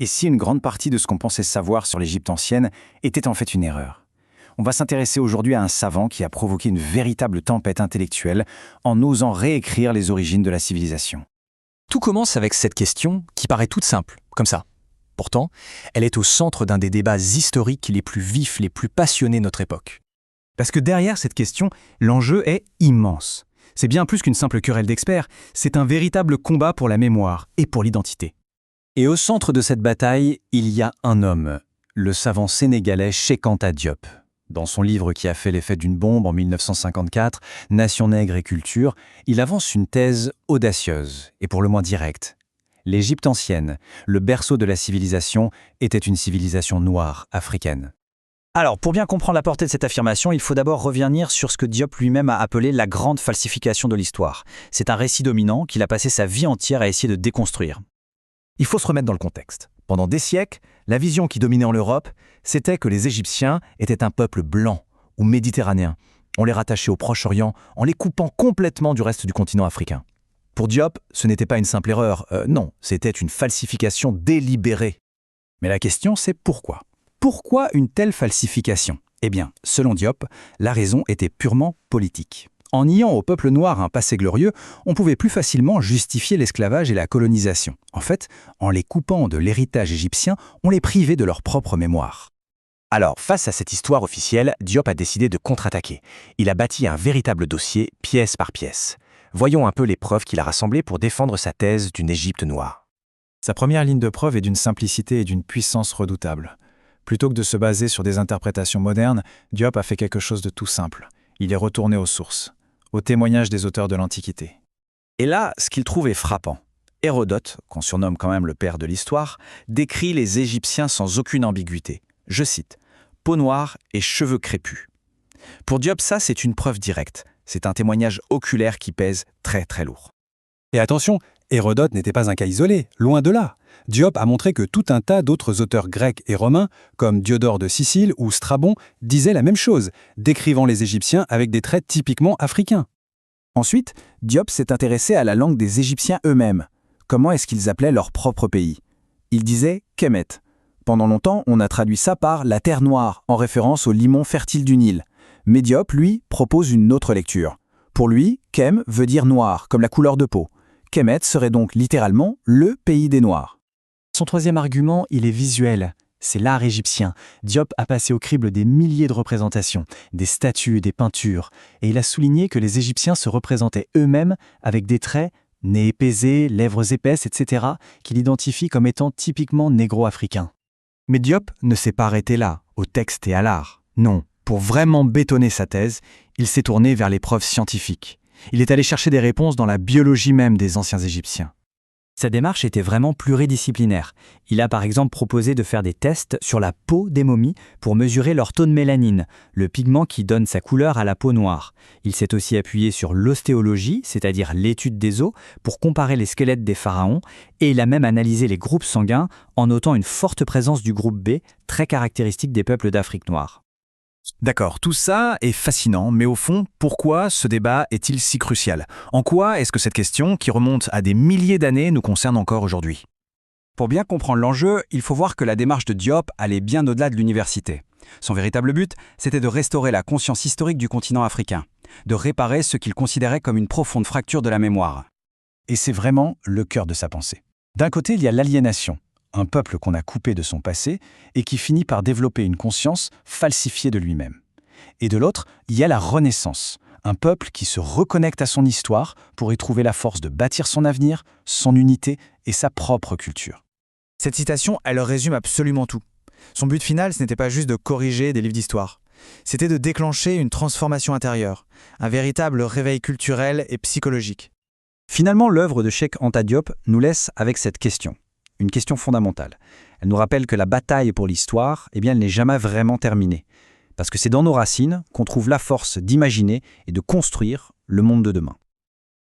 Et si une grande partie de ce qu'on pensait savoir sur l'Égypte ancienne était en fait une erreur? On va s'intéresser aujourd'hui à un savant qui a provoqué une véritable tempête intellectuelle en osant réécrire les origines de la civilisation. Tout commence avec cette question qui paraît toute simple, comme ça. Pourtant, elle est au centre d'un des débats historiques les plus vifs, les plus passionnés de notre époque. Parce que derrière cette question, l'enjeu est immense. C'est bien plus qu'une simple querelle d'experts, c'est un véritable combat pour la mémoire et pour l'identité. Et au centre de cette bataille, il y a un homme, le savant sénégalais Cheikh Anta Diop. Dans son livre qui a fait l'effet d'une bombe en 1954, Nation nègre et culture, il avance une thèse audacieuse et pour le moins directe. L'Égypte ancienne, le berceau de la civilisation, était une civilisation noire africaine. Alors, pour bien comprendre la portée de cette affirmation, il faut d'abord revenir sur ce que Diop lui-même a appelé la grande falsification de l'histoire. C'est un récit dominant qu'il a passé sa vie entière à essayer de déconstruire. Il faut se remettre dans le contexte. Pendant des siècles, la vision qui dominait en Europe, c'était que les Égyptiens étaient un peuple blanc ou méditerranéen. On les rattachait au Proche-Orient en les coupant complètement du reste du continent africain. Pour Diop, ce n'était pas une simple erreur, non, c'était une falsification délibérée. Mais la question, c'est pourquoi? Pourquoi une telle falsification? Eh bien, selon Diop, la raison était purement politique. En niant au peuple noir un passé glorieux, on pouvait plus facilement justifier l'esclavage et la colonisation. En fait, en les coupant de l'héritage égyptien, on les privait de leur propre mémoire. Alors, face à cette histoire officielle, Diop a décidé de contre-attaquer. Il a bâti un véritable dossier, pièce par pièce. Voyons un peu les preuves qu'il a rassemblées pour défendre sa thèse d'une Égypte noire. Sa première ligne de preuve est d'une simplicité et d'une puissance redoutables. Plutôt que de se baser sur des interprétations modernes, Diop a fait quelque chose de tout simple. Il est retourné aux sources, aux témoignages des auteurs de l'Antiquité. Et là, ce qu'il trouve est frappant. Hérodote, qu'on surnomme quand même le père de l'histoire, décrit les Égyptiens sans aucune ambiguïté. Je cite, « peau noire et cheveux crépus ». Pour Diop, ça, c'est une preuve directe. C'est un témoignage oculaire qui pèse très très lourd. Et attention, Hérodote n'était pas un cas isolé, loin de là. Diop a montré que tout un tas d'autres auteurs grecs et romains, comme Diodore de Sicile ou Strabon, disaient la même chose, décrivant les Égyptiens avec des traits typiquement africains. Ensuite, Diop s'est intéressé à la langue des Égyptiens eux-mêmes. Comment est-ce qu'ils appelaient leur propre pays? Il disait « Kemet ». Pendant longtemps, on a traduit ça par « la terre noire », en référence au limon fertile du Nil. Mais Diop, lui, propose une autre lecture. Pour lui, Kem veut dire noir, comme la couleur de peau. Kemet serait donc littéralement le pays des Noirs. Son troisième argument, il est visuel. C'est l'art égyptien. Diop a passé au crible des milliers de représentations, des statues, des peintures, et il a souligné que les Égyptiens se représentaient eux-mêmes avec des traits, nez épaisé, lèvres épaisses, etc., qu'il identifie comme étant typiquement négro-africains. Mais Diop ne s'est pas arrêté là, au texte et à l'art. Non, pour vraiment bétonner sa thèse, il s'est tourné vers les preuves scientifiques. Il est allé chercher des réponses dans la biologie même des anciens Égyptiens. Sa démarche était vraiment pluridisciplinaire. Il a par exemple proposé de faire des tests sur la peau des momies pour mesurer leur taux de mélanine, le pigment qui donne sa couleur à la peau noire. Il s'est aussi appuyé sur l'ostéologie, c'est-à-dire l'étude des os, pour comparer les squelettes des pharaons, et il a même analysé les groupes sanguins en notant une forte présence du groupe B, très caractéristique des peuples d'Afrique noire. D'accord, tout ça est fascinant, mais au fond, pourquoi ce débat est-il si crucial? En quoi est-ce que cette question, qui remonte à des milliers d'années, nous concerne encore aujourd'hui? Pour bien comprendre l'enjeu, il faut voir que la démarche de Diop allait bien au-delà de l'université. Son véritable but, c'était de restaurer la conscience historique du continent africain, de réparer ce qu'il considérait comme une profonde fracture de la mémoire. Et c'est vraiment le cœur de sa pensée. D'un côté, il y a l'aliénation, un peuple qu'on a coupé de son passé et qui finit par développer une conscience falsifiée de lui-même. Et de l'autre, il y a la Renaissance, un peuple qui se reconnecte à son histoire pour y trouver la force de bâtir son avenir, son unité et sa propre culture. Cette citation, elle résume absolument tout. Son but final, ce n'était pas juste de corriger des livres d'histoire. C'était de déclencher une transformation intérieure, un véritable réveil culturel et psychologique. Finalement, l'œuvre de Cheikh Anta Diop nous laisse avec cette question. Une question fondamentale. Elle nous rappelle que la bataille pour l'histoire, elle n'est jamais vraiment terminée. Parce que c'est dans nos racines qu'on trouve la force d'imaginer et de construire le monde de demain.